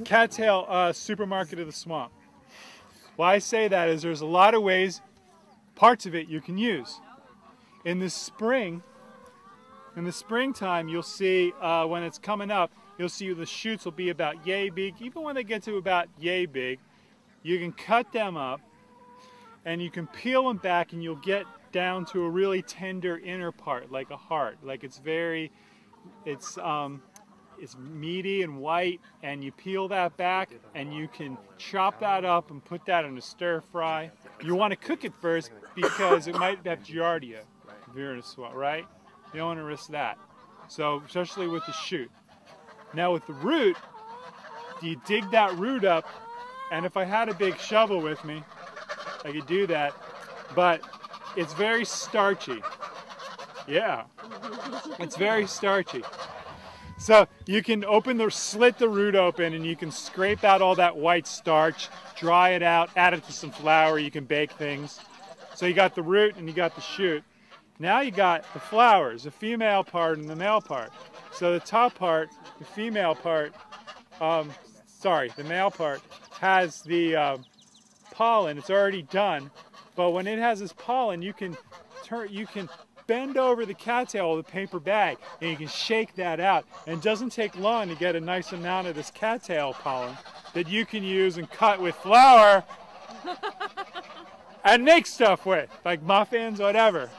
Cattail supermarket of the swamp. Why I say that is there's a lot of ways, parts of it you can use. In the springtime, you'll see when it's coming up, you'll see the shoots will be about yay big. Even when they get to about yay big, you can cut them up and you can peel them back and you'll get down to a really tender inner part, like a heart. Like it's meaty and white, and you peel that back and you can chop that up and put that in a stir fry. You want to cook it first because it might have giardia if you're in a swamp, right? You don't want to risk that. So, especially with the shoot. Now with the root, you dig that root up, and if I had a big shovel with me, I could do that, but it's very starchy. Yeah, it's very starchy. So you can slit the root open and you can scrape out all that white starch, dry it out, add it to some flour, you can bake things. So you got the root and you got the shoot. Now you got the flowers, the female part and the male part. So the top part, the female part, the male part has the pollen. It's already done, but when it has this pollen, you can bend over the cattail with a paper bag and you can shake that out, and it doesn't take long to get a nice amount of this cattail pollen that you can use and cut with flour and make stuff with, like muffins, whatever.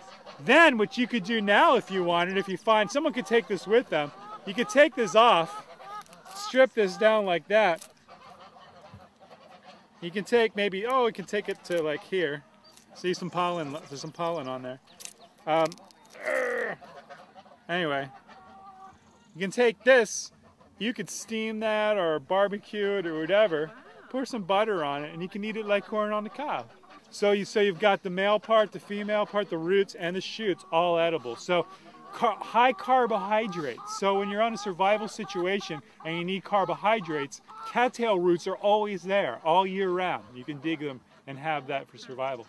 Then what you could do now, if you wanted, if you find someone could take this with them, you could take this off, strip this down like that. You can take maybe, we can take it to like here. See some pollen, there's some pollen on there. Anyway, you can take this, you could steam that or barbecue it or whatever, pour some butter on it, and you can eat it like corn on the cob. So you've got the male part, the female part, the roots, and the shoots all edible. So high carbohydrates. So when you're on a survival situation and you need carbohydrates, cattail roots are always there all year round. You can dig them and have that for survival.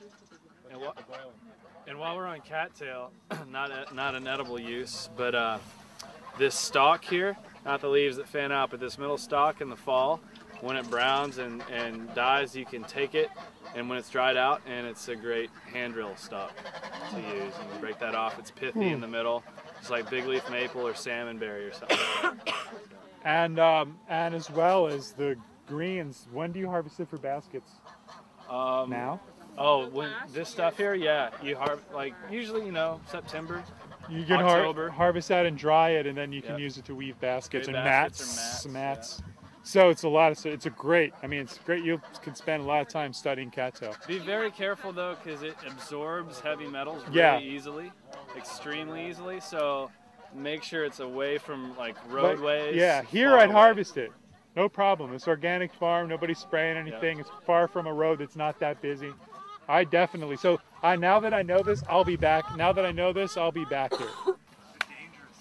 And while we're on cattail, not an edible use, but this stalk here, not the leaves that fan out, but this middle stalk in the fall, when it browns and dies, you can take it, and when it's dried out, and it's a great hand drill stalk to use. You can break that off. It's pithy in the middle, just like big leaf maple or salmonberry or something like that. And as well as the greens, when do you harvest it for baskets? Now? Oh, when this stuff here, yeah, you usually, September. You can harvest that and dry it, and then you can use it to weave baskets and mats. Yeah. So it's it's great. You can spend a lot of time studying cattail. Be very careful though, because it absorbs heavy metals really easily, extremely easily. So make sure it's away from like roadways. But, here I'd harvest it, no problem. It's organic farm, nobody's spraying anything. It's far from a road that's not that busy. I definitely. So now that I know this, I'll be back. Now that I know this, I'll be back here. Dangerous.